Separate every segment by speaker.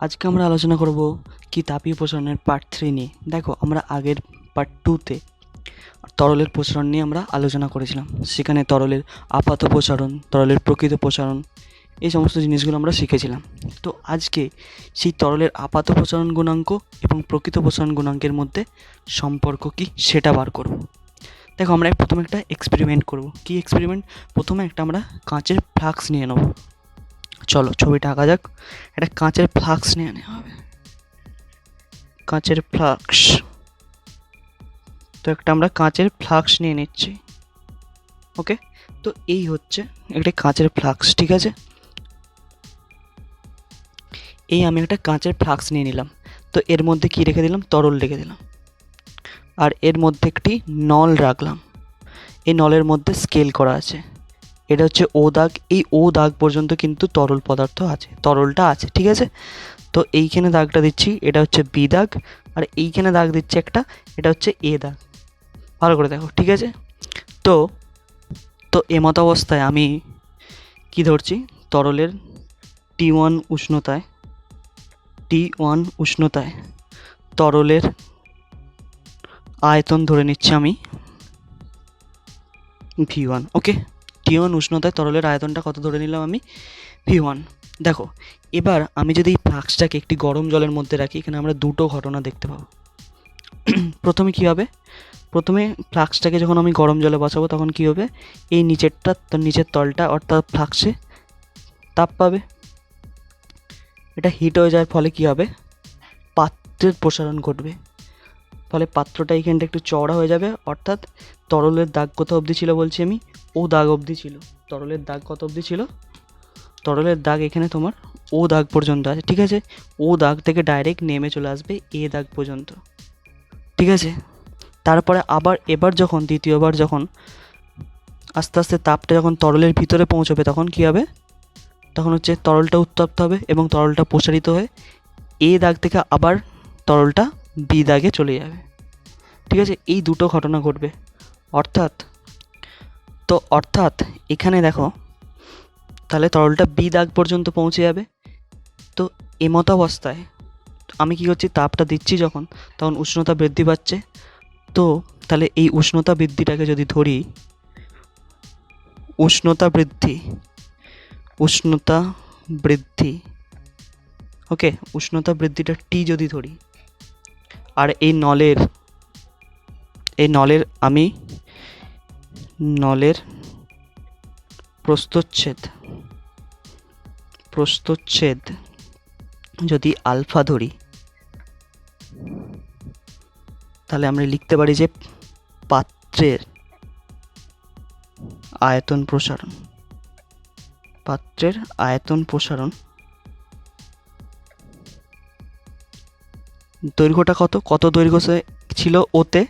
Speaker 1: আজকে আমরা আলোচনা করব কি তাপীয় প্রসারণের পার্ট 3 নিয়ে। দেখো, আমরা আগের পার্ট 2তে তরলের প্রসারণ নিয়ে আমরা আলোচনা করেছিলাম। সেখানে তরলের আপাত প্রসারণ, তরলের প্রকৃত প্রসারণ, এই সমস্ত জিনিসগুলো আমরা শিখেছিলাম। তো আজকে সেই তরলের আপাত প্রসারণ গুণাঙ্ক এবং প্রকৃত প্রসারণ গুণাঙ্কের মধ্যে সম্পর্ক কি সেটা বার করব। দেখো, আমরা প্রথমে একটা এক্সপেরিমেন্ট করব। কি এক্সপেরিমেন্ট? প্রথমে আমরা কাঁচের ফ্লাক্স নিয়ে নেব। চলো ছবিটা আঁকা যাক। একটা কাঁচের ফ্লাক্স নিয়ে নেওয়া হবে। কাঁচের ফ্লাক্স। তো আমরা কাঁচের ফ্লাক্স নিয়ে নিচ্ছি। ওকে, তো এই হচ্ছে একটা কাঁচের ফ্লাক্স, ঠিক আছে? এই আমি একটা কাঁচের ফ্লাক্স নিয়ে নিলাম। তো এর মধ্যে কি রেখে দিলাম? তরল রেখে দিলাম। আর এর মধ্যে একটি নল রাখলাম। এই নলের মধ্যে স্কেল করা আছে। এটা হচ্ছে ও দাগ। এই ও দাগ পর্যন্ত কিন্তু তরল পদার্থ আছে, তরলটা আছে, ঠিক আছে? তো এইখানে দাগটা দিচ্ছি, এটা হচ্ছে বি দাগ। আর এইখানে দাগ দিচ্ছে একটা, এটা হচ্ছে এ দাগ। ভালো করে দেখো, ঠিক আছে? তো তো এমত অবস্থায় আমি কি ধরছি? তরলের T1 উষ্ণতায় তরলের আয়তন ধরে নিচ্ছি আমি V1। ওকে, T1 উষ্ণতায় তরলের আয়তনটা কত ধরে নিলাম আমি? V1। দেখো, এবার আমি যদি এই ফ্লাক্সটাকে একটি গরম জলের মধ্যে রাখি, এখানে আমরা দুটো ঘটনা দেখতে পাবো। প্রথমে কী হবে? প্রথমে ফ্লাক্সটাকে যখন আমি গরম জলে বসাবো তখন কী হবে? এই নিচের তলটা অর্থাৎ ফ্লাক্সে তাপ পাবে। এটা হিট হয়ে যাওয়ার ফলে কী হবে? পাত্রের প্রসারণ ঘটবে। ফলে পাত্রটা এইখানটা একটু চওড়া হয়ে যাবে। অর্থাৎ তরলের দাগ কত অবধি ছিল বলছি আমি? ও দাগ অবধি ছিল। তরলের দাগ কত অবধি ছিল? তরলের দাগ এখানে তোমার ও দাগ পর্যন্ত আছে, ঠিক আছে? ও দাগ থেকে ডাইরেক্ট নেমে চলে আসবে এ দাগ পর্যন্ত, ঠিক আছে? তারপরে এবার যখন দ্বিতীয়বার যখন আস্তে আস্তে তাপটা যখন তরলের ভিতরে পৌঁছবে তখন কী হবে? তখন হচ্ছে তরলটা উত্তপ্ত হবে এবং তরলটা প্রসারিত হয়ে এ দাগ থেকে আবার তরলটা বি দাগে চলে যাবে, ঠিক আছে? এই দুটো ঘটনা ঘটবে। অর্থাৎ এখানে দেখো, তাহলে তরলটা বি দাগ পর্যন্ত পৌঁছে যাবে। তো এমত অবস্থায় আমি কী করছি? তাপটা দিচ্ছি যখন, তখন উষ্ণতা বৃদ্ধি পাচ্ছে। তো তাহলে এই উষ্ণতা বৃদ্ধিটাকে যদি ধরি, উষ্ণতা বৃদ্ধি, ওকে, উষ্ণতা বৃদ্ধিটা টি যদি ধরি, আর এই আমি নলের প্রস্থচ্ছেদ যদি আলফা ধরি, তাহলে আমরা লিখতে পারি যে পাত্রের আয়তন প্রসারণ দৈর্ঘ্যটা কত দৈর্ঘ্য ছিল? ওতে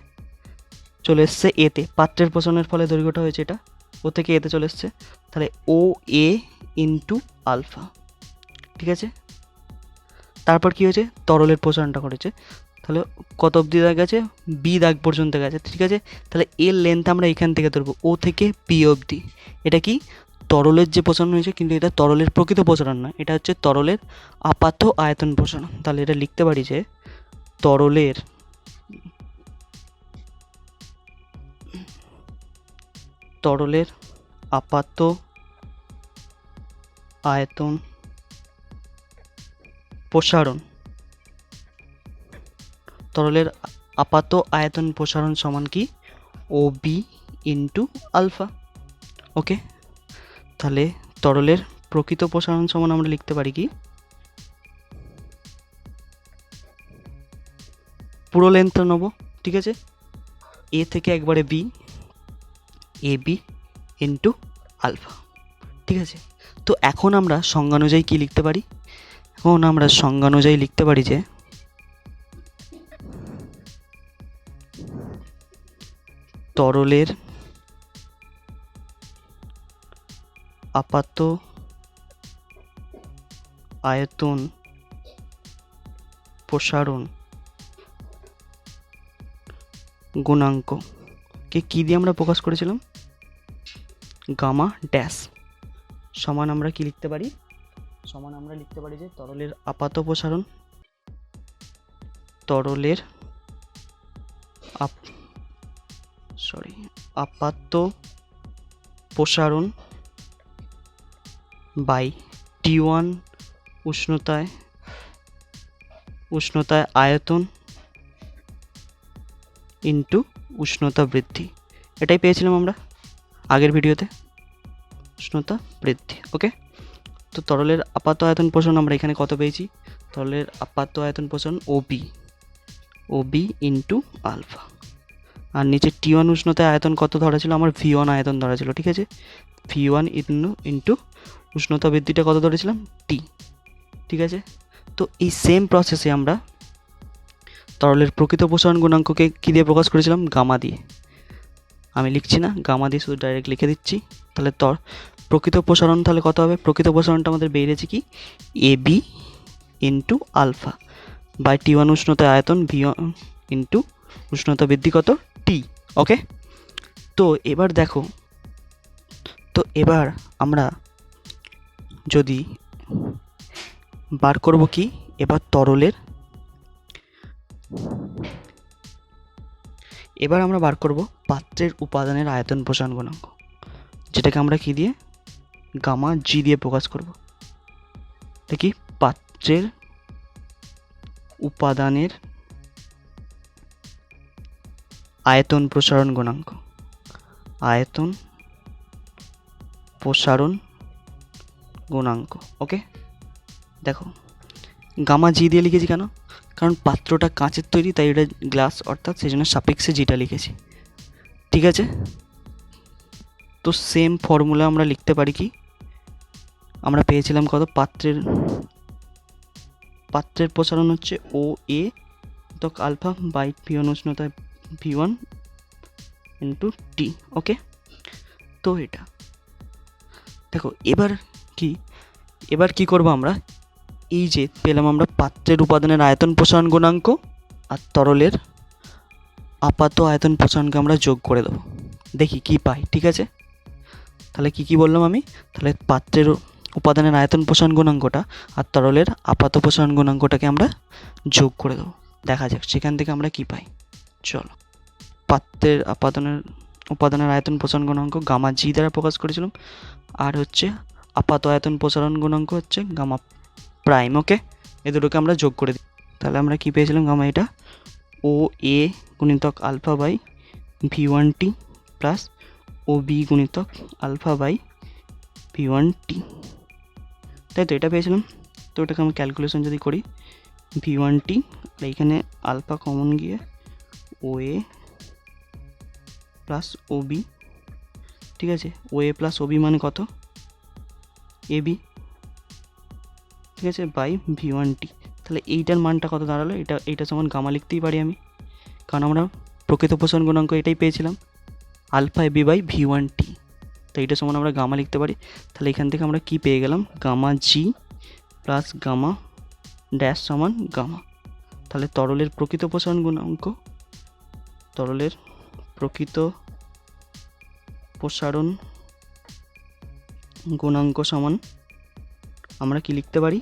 Speaker 1: চলে এসছে এতে। পাত্রের প্রসারণের ফলে দৈর্ঘ্যটা হয়েছে এটা, ও থেকে এতে চলে এসছে। তাহলে ও এ ইন্টু আলফা, ঠিক আছে? তারপর কি হয়েছে? তরলের প্রসারণটা করেছে। তাহলে কত অবধি দাগ গেছে? বি দাগ পর্যন্ত গেছে, ঠিক আছে? তাহলে এর লেন্থ আমরা এখান থেকে ধরবো, ও থেকে বি অবধি। এটা কি? তরলের যে প্রসারণ হয়েছে, কিন্তু এটা তরলের প্রকৃত প্রসারণ না, এটা হচ্ছে তরলের আপাত আয়তন প্রসারণ। তাহলে এটা লিখতে পারি যে তরলের আপাত আয়তন প্রসারণ, তরলের আপাত আয়তন প্রসারণ সমান কি? ও বি ইন্টু আলফা। ওকে, তাহলে তরলের প্রকৃত প্রসারণ সমান আমরা লিখতে পারি কি? পুরো লেন্থটা নেবো, ঠিক আছে? এ থেকে একবারে B, A B into alpha, ঠিক আছে? তো এখন আমরা সংজ্ঞানুযায়ী কী লিখতে পারি? এখন আমরা সংজ্ঞানুযায়ী লিখতে পারি যে তরলের আপাত আয়তন প্রসারণ গুণাঙ্ককে কী দিয়ে আমরা প্রকাশ করেছিলাম? গামা ড্যাশ সমান আমরা কি লিখতে পারি? সমান আমরা লিখতে পারি যে তরলের আপাত প্রসারণ, তরলের আপাত প্রসারণ বাই T1 উষ্ণতায় আয়তন ইন্টু উষ্ণতা বৃদ্ধি। এটাই পেয়েছিলাম আমরা আগের ভিডিওতে, উষ্ণতা বৃদ্ধি। ওকে, তো তরলের আপাত আয়তন প্রসারণ আমরা এখানে কত পেয়েছি? তরলের আপাত আয়তন প্রসারণ ওবি ইন্টু আলফা, আর নিচে T1 উষ্ণতায় আয়তন কত ধরা ছিল? আমার V1 আয়তন ধরা ছিল, ঠিক আছে? V1 ইন্টু উষ্ণতা বৃদ্ধিটা কত ধরেছিলাম? T, ঠিক আছে? তো এই সেম প্রসেসে আমরা তরলের প্রকৃত প্রসারণ গুণাঙ্ককে কী দিয়ে প্রকাশ করেছিলাম? গামা দিয়ে। আমি লিখছি না, গামা দিয়ে শুধু ডাইরেক্ট লিখে দিচ্ছি। তাহলে প্রকৃত প্রসারণ তাহলে কত হবে? প্রকৃত প্রসারণটা আমাদের বেরিয়েছে কি? AB into alpha by T1 উষ্ণতায় আয়তন V1 ইন্টু উষ্ণতা বৃদ্ধি কত? T। ওকে, তো এবার দেখো, তো এবার আমরা যদি বার করব কি? এবার আমরা বার করব পাত্রের উপাদানের আয়তন প্রসারণ গুণাঙ্ক, যেটাকে আমরা কি দিয়ে? গামা জি দিয়ে প্রকাশ করব। এটা কি? পাত্রের উপাদানের আয়তন প্রসারণ গুণাঙ্ক, আয়তন প্রসারণ গুণাঙ্ক। ওকে, দেখো গামা জি দিয়ে লিখেছি কেন? কারণ পাত্রটা কাঁচের তৈরি, তাই এটা গ্লাস, অর্থাৎ সেই জন্য সাপেক্ষে জিটা লিখেছি, ঠিক আছে? তো সেম ফর্মুলা আমরা লিখতে পারি কি? আমরা পেয়েছিলাম কত? পাত্রের প্রসারণ হচ্ছে OA তো আলফা বাই V1 উষ্ণতায় V1 ইন্টু T। ওকে, তো এটা দেখো এবার কি করব আমরা? এই যে পেলাম আমরা পাত্রের উপাদানের আয়তন প্রসারণ গুণাঙ্ক আর তরলের আপাত আয়তন প্রসারণকে আমরা যোগ করে দেবো, দেখি কি পাই, ঠিক আছে? তাহলে কি বললাম আমি? তাহলে পাত্রের উপাদানের আয়তন প্রসারণ গুণাঙ্কটা আর তরলের আপাত প্রসারণ গুণাঙ্কটাকে আমরা যোগ করে দেবো, দেখা যাক সেখান থেকে আমরা কি পাই। চলো, পাত্রের উপাদানের আয়তন প্রসারণ গুণাঙ্ক গামা জি দ্বারা প্রকাশ করেছিলাম, আর হচ্ছে আপাত আয়তন প্রসারণ গুণাঙ্ক হচ্ছে গামা প্রাইম। ওকে, এই দুটোকে আমরা যোগ করে দিই। তাহলে আমরা কি পেয়েছিলাম? গামা এটা OA গুণিতক alpha by V1T plus OB গুণিতক আলফা বাই V1T, তাই তো এটা পেয়েছিলাম। তো এটাকে আমি ক্যালকুলেশন যদি করি, V1T আর এইখানে আলফা কমন গিয়ে OA প্লাস OB, ঠিক আছে? OA প্লাস OB মানে কত? AB, ঠিক আছে, বাই V1T। তাহলে এইটার মানটা কত দাঁড়ালো? এইটা সমান গামা লিখতেই পারি আমি, কারণ আমরা প্রকৃত প্রসারণ গুণাঙ্ক এটাই পেয়েছিলাম, আলফা AB বাই V1T। তো এইটা সমান আমরা গামা লিখতে পারি। তাহলে এখান থেকে আমরা কি পেয়ে গেলাম? Gamma G plus gamma dash সমান গামা। তাহলে তরলের প্রকৃত প্রসারণ গুণাঙ্ক, তরলের প্রকৃত প্রসারণ গুণাঙ্ক সমান আমরা কি লিখতে পারি?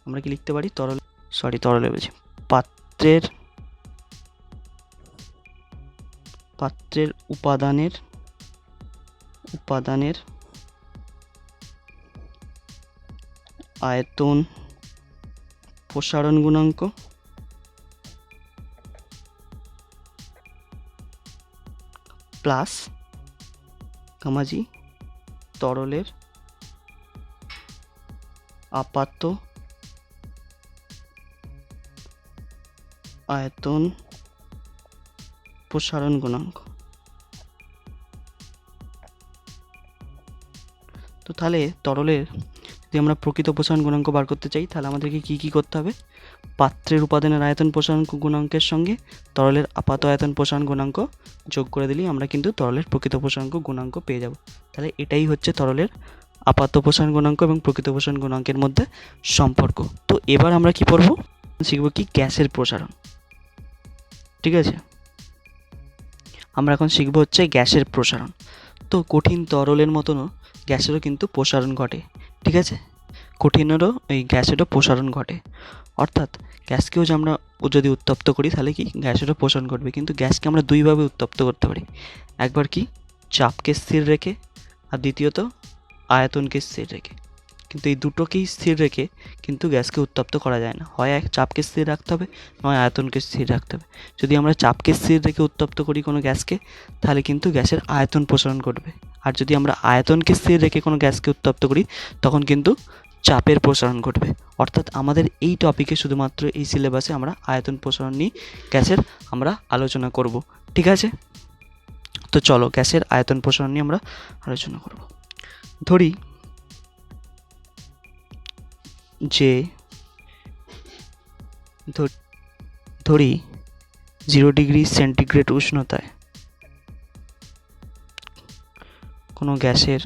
Speaker 1: আমরা কি লিখতে পারি? তরলে বলছি পাত্রের উপাদানের আয়তন প্রসারণ গুণাঙ্ক প্লাস গামাজি তরলের আপাত আয়তন প্রসারণ গুণাঙ্ক। তো তাহলে তরলের যদি আমরা প্রকৃত প্রসারণ গুণাঙ্ক বার করতে চাই, তাহলে আমাদেরকে কি করতে হবে? পাত্রের উপাদানের আয়তন প্রসারণ গুণাঙ্কের সঙ্গে তরলের আপাত আয়তন প্রসারণ গুণাঙ্ক যোগ করে দিলেই আমরা কিন্তু তরলের প্রকৃত প্রসারণ গুণাঙ্ক পেয়ে যাব। তাহলে এটাই হচ্ছে তরলের আপাত প্রসারণ গুণাঙ্ক এবং প্রকৃত প্রসারণ গুণাঙ্কের মধ্যে সম্পর্ক। তো এবার আমরা কি পড়ব? শিখব কি? গ্যাসের প্রসারণ, ঠিক আছে? আমরা এখন শিখব হচ্ছে গ্যাসের প্রসারণ। তো কঠিন তরলের মতনও গ্যাসেরও কিন্তু প্রসারণ ঘটে, ঠিক আছে? কঠিনেরও এই গ্যাসেরও প্রসারণ ঘটে, অর্থাৎ গ্যাসকেও যে আমরা যদি উত্তপ্ত করি তাহলে কি গ্যাসেরও প্রসারণ ঘটবে। কিন্তু গ্যাসকে আমরা দুইভাবে উত্তপ্ত করতে পারি, একবার কি চাপকে স্থির রেখে, আর দ্বিতীয়ত আয়তনকে স্থির রেখে। কিন্তু এই দুটোকেই স্থির রেখে কিন্তু গ্যাসকে উত্তপ্ত করা যায় না, হয় এক চাপকে স্থির রাখতে হবে, নয় আয়তনকে স্থির রাখতে হবে। যদি আমরা চাপকে স্থির রেখে উত্তপ্ত করি কোনো গ্যাসকে, তাহলে কিন্তু গ্যাসের আয়তন প্রসারণ ঘটবে। আর যদি আমরা আয়তনকে স্থির রেখে কোনো গ্যাসকে উত্তপ্ত করি, তখন কিন্তু চাপের প্রসারণ ঘটবে। অর্থাৎ আমাদের এই টপিকে শুধুমাত্র এই সিলেবাসে আমরা আয়তন প্রসারণ নিয়ে গ্যাসের আমরা আলোচনা করব, ঠিক আছে? তো চলো গ্যাসের আয়তন প্রসারণ নিয়ে আমরা আলোচনা করব। ধরি যে 0 ডিগ্রি সেন্টিগ্রেড উষ্ণতায় কোনো গ্যাসের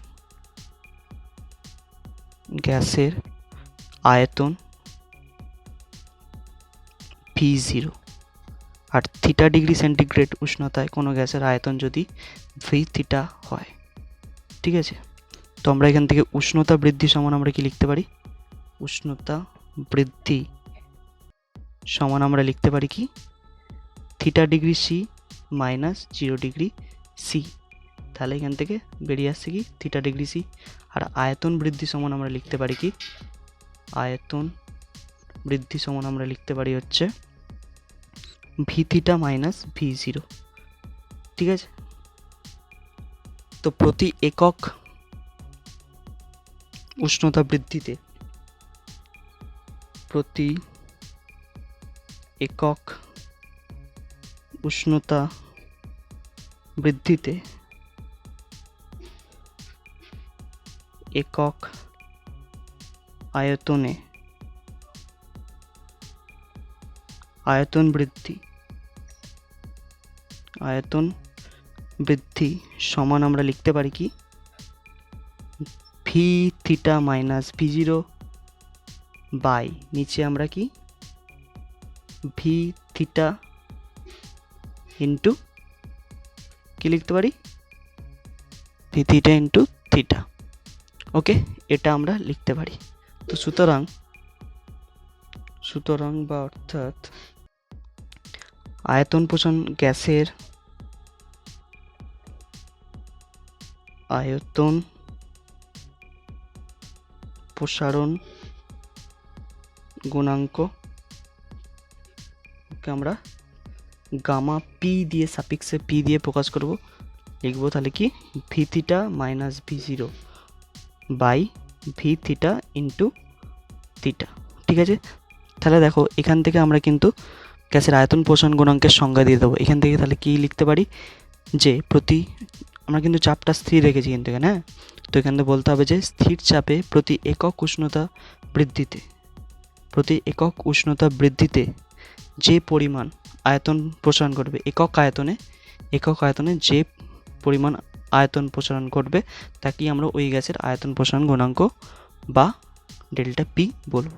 Speaker 1: আয়তন V0, আর থিটা ডিগ্রি সেন্টিগ্রেড উষ্ণতায় কোনো গ্যাসের আয়তন যদি V θ হয়, ঠিক আছে? তো আমরা এখান থেকে উষ্ণতা বৃদ্ধি সমান আমরা কি লিখতে পারি? উষ্ণতা বৃদ্ধি সমান আমরা লিখতে পারি কি theta degree C minus 0 degree C। তাহলে এখান থেকে বেরিয়ে আসছে কি থিটা ডিগ্রি C। আর আয়তন বৃদ্ধি সমান আমরা লিখতে পারি কি আয়তন বৃদ্ধি সমান আমরা লিখতে পারি হচ্ছে V θ মাইনাস V0, ঠিক আছে? তো প্রতি একক উষ্ণতা বৃদ্ধিতে একক আয়তনে আয়তন বৃদ্ধি সমান আমরা লিখতে পারি কি V θ মাইনাস V0 বাই নিচে আমরা কি V θ ইন্টু কি লিখতে পারি V θ ইন্টু থিটা। ওকে, এটা আমরা লিখতে পারি। তো সুতরাং বা অর্থাৎ আয়তন প্রসারণ গ্যাসের আয়তন প্রসারণ গুণাঙ্ক কে আমরা গামা পি দিয়ে সাফিক্সে পি দিয়ে প্রকাশ করব, লিখবো তাহলে কি V θ minus V0 by V θ into theta, ঠিক আছে? তাহলে দেখো এখান থেকে আমরা কিন্তু গ্যাসের আয়তন প্রসারণ গুণাঙ্কের সংজ্ঞা দিয়ে দেবো। এখান থেকে তাহলে কি লিখতে পারি যে আমরা কিন্তু চাপটা স্থির রেখেছি কিন্তু এখানে, হ্যাঁ? তো এখান থেকে বলতে হবে যে স্থির চাপে প্রতি একক উষ্ণতা বৃদ্ধিতে যে পরিমাণ আয়তন প্রসারণ করবে, একক আয়তনে যে পরিমাণ আয়তন প্রসারণ করবে তাকেই আমরা ওই গ্যাসের আয়তন প্রসারণ গুণাঙ্ক বা ডেল্টা পি বলবো।